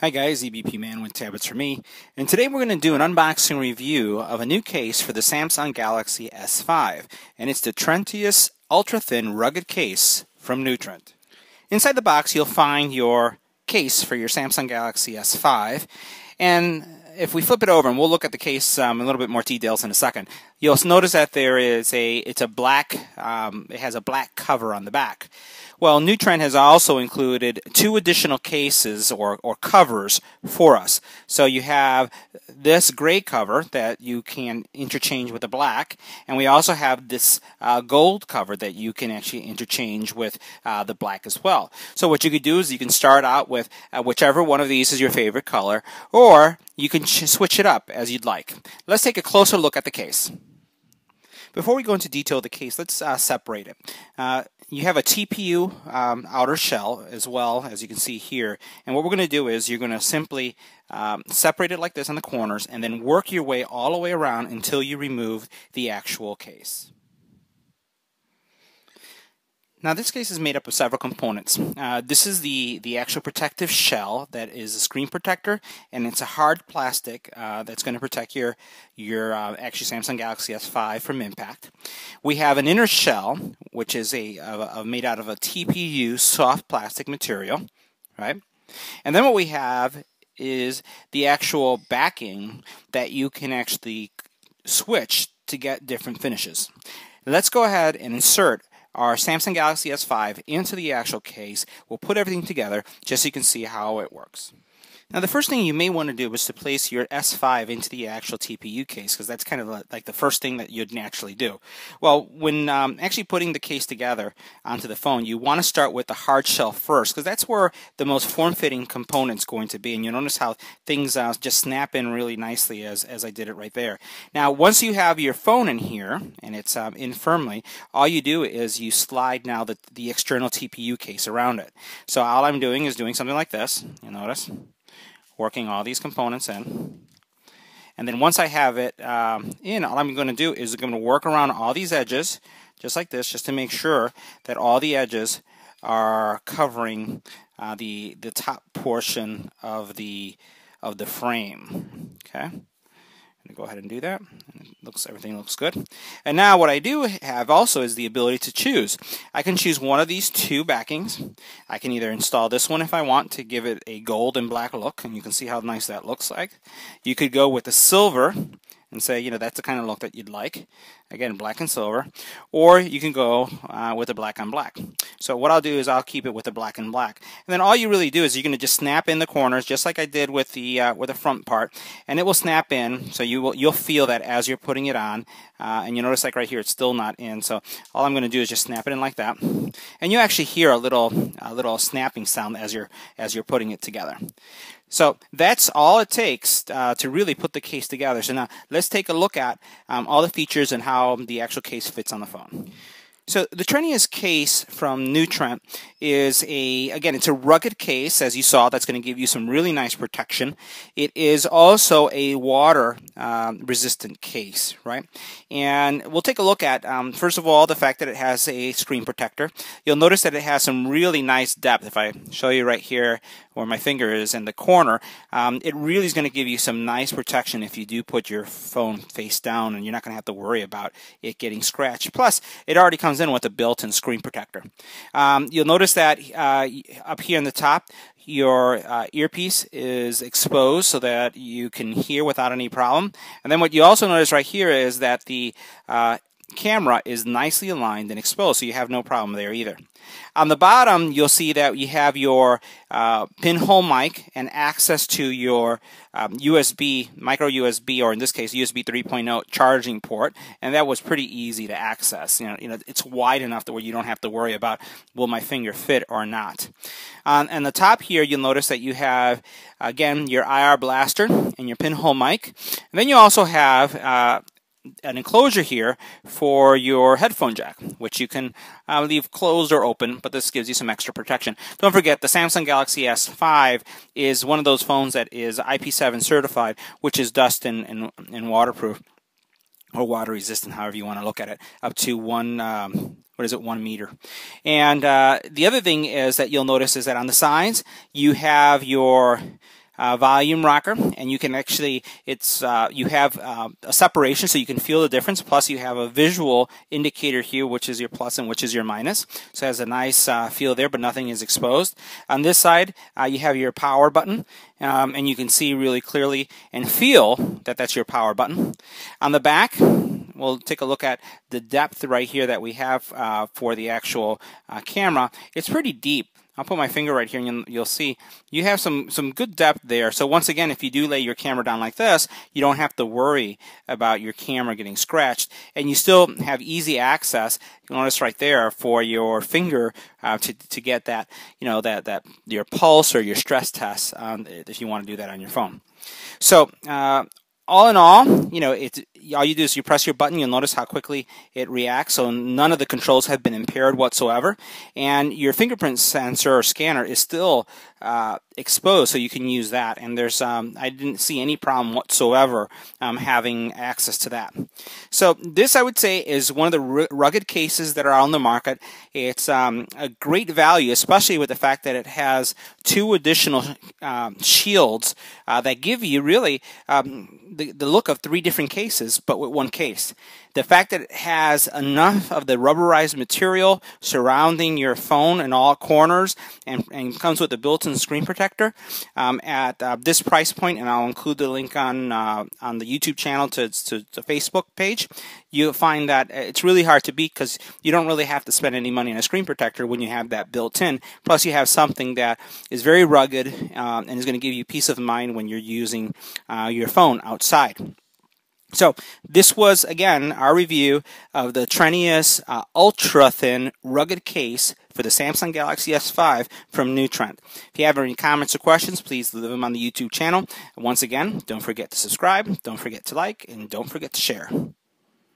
Hi guys, EBPMAN with Tablets for Me, and today we're going to do an unboxing review of a new case for the Samsung Galaxy S5, and it's the Trentius Ultra Thin Rugged Case from Trent. Inside the box you'll find your case for your Samsung Galaxy S5, and if we flip it over, and we'll look at the case in a little bit more details in a second, you'll notice that it has a black cover on the back. Well, Trent has also included two additional cases or covers for us. So you have this gray cover that you can interchange with the black, and we also have this gold cover that you can actually interchange with the black as well. So what you could do is you can start out with whichever one of these is your favorite color, or you can switch it up as you'd like. Let's take a closer look at the case. Before we go into detail of the case, let's separate it. You have a TPU outer shell as well, as you can see here. And what we're going to do is you're going to simply separate it like this on the corners and then work your way all the way around until you remove the actual case. Now this case is made up of several components. This is the actual protective shell that is a screen protector, and it's a hard plastic that's going to protect your actually Samsung Galaxy S5 from impact. We have an inner shell, which is made out of a TPU soft plastic material, right? And then what we have is the actual backing that you can actually switch to get different finishes. Let's go ahead and insert our Samsung Galaxy S5 into the actual case. We'll put everything together just so you can see how it works. Now the first thing you may want to do is to place your S5 into the actual TPU case, because that's kind of like the first thing that you'd naturally do. Well, when actually putting the case together onto the phone, you want to start with the hard shell first, because that's where the most form-fitting component's going to be, and you'll notice how things just snap in really nicely as I did it right there. Now once you have your phone in here, and it's in firmly, all you do is you slide now the external TPU case around it. So all I'm doing is doing something like this, you notice, working all these components in. And then once I have it in, all I'm going to do is I'm going to work around all these edges, just like this, just to make sure that all the edges are covering the top portion of the frame. Okay, I'm going to go ahead and do that. Everything looks good. And now what I do have also is the ability to choose. I can choose one of these two backings. I can either install this one if I want to give it a gold and black look, and you can see how nice that looks like. You could go with the silver and say, you know, that's the kind of look that you'd like. Again, black and silver. Or you can go with a black on black. So what I'll do is I'll keep it with the black and black. And then all you really do is you're going to just snap in the corners, just like I did with the front part, and it will snap in. So you'll feel that as you're putting it on. And you notice, like right here, it's still not in. So all I'm going to do is just snap it in like that, and you actually hear a little snapping sound as you're putting it together. So that's all it takes to really put the case together. So now let's take a look at all the features and how the actual case fits on the phone. So the Trentius case from Trent is it's a rugged case, as you saw, that's going to give you some really nice protection. It is also a water resistant case, right? And we'll take a look at, first of all, the fact that it has a screen protector. You'll notice that it has some really nice depth. If I show you right here where my finger is in the corner, it really is going to give you some nice protection if you do put your phone face down, and you're not going to have to worry about it getting scratched. Plus, it already comes in with a built-in screen protector. You'll notice that up here on the top, your earpiece is exposed so that you can hear without any problem. And then what you also notice right here is that the camera is nicely aligned and exposed, so you have no problem there either. On the bottom, you'll see that you have your pinhole mic and access to your USB, micro USB, or in this case, USB 3.0 charging port, and that was pretty easy to access. You know, it's wide enough to where you don't have to worry about, will my finger fit or not. On the top here, you'll notice that you have, again, your IR blaster and your pinhole mic, and then you also have an enclosure here for your headphone jack, which you can leave closed or open, but this gives you some extra protection. Don't forget, the Samsung Galaxy S5 is one of those phones that is IP7 certified, which is dust and waterproof, or water resistant, however you want to look at it, up to 1 meter. And the other thing is that you'll notice is that on the sides you have your volume rocker, and you can actually, you have a separation so you can feel the difference, plus you have a visual indicator here, which is your plus and which is your minus. So it has a nice feel there, but nothing is exposed. On this side, you have your power button, and you can see really clearly and feel that that's your power button. On the back, we'll take a look at the depth right here that we have for the actual camera. It's pretty deep. I'll put my finger right here and you'll see you have some good depth there. So once again, if you do lay your camera down like this, you don't have to worry about your camera getting scratched, and you still have easy access. You'll notice right there for your finger to get that, that your pulse or your stress test if you want to do that on your phone. So all in all, all you do is you press your button. You'll notice how quickly it reacts. So none of the controls have been impaired whatsoever, and your fingerprint sensor or scanner is still exposed, so you can use that. And there's I didn't see any problem whatsoever having access to that. So this, I would say, is one of the rugged cases that are on the market. It's a great value, especially with the fact that it has 2 additional shields that give you really the look of 3 different cases, but with 1 case. The fact that it has enough of the rubberized material surrounding your phone in all corners and comes with a built-in screen protector at this price point, and I'll include the link on the YouTube channel to the Facebook page, you'll find that it's really hard to beat because you don't really have to spend any money on a screen protector when you have that built in. Plus, you have something that is very rugged and is going to give you peace of mind when you're using your phone outside. So this was, again, our review of the Trentius ultra-thin rugged case for the Samsung Galaxy S5 from New Trent. If you have any comments or questions, please leave them on the YouTube channel. And once again, don't forget to subscribe, don't forget to like, and don't forget to share.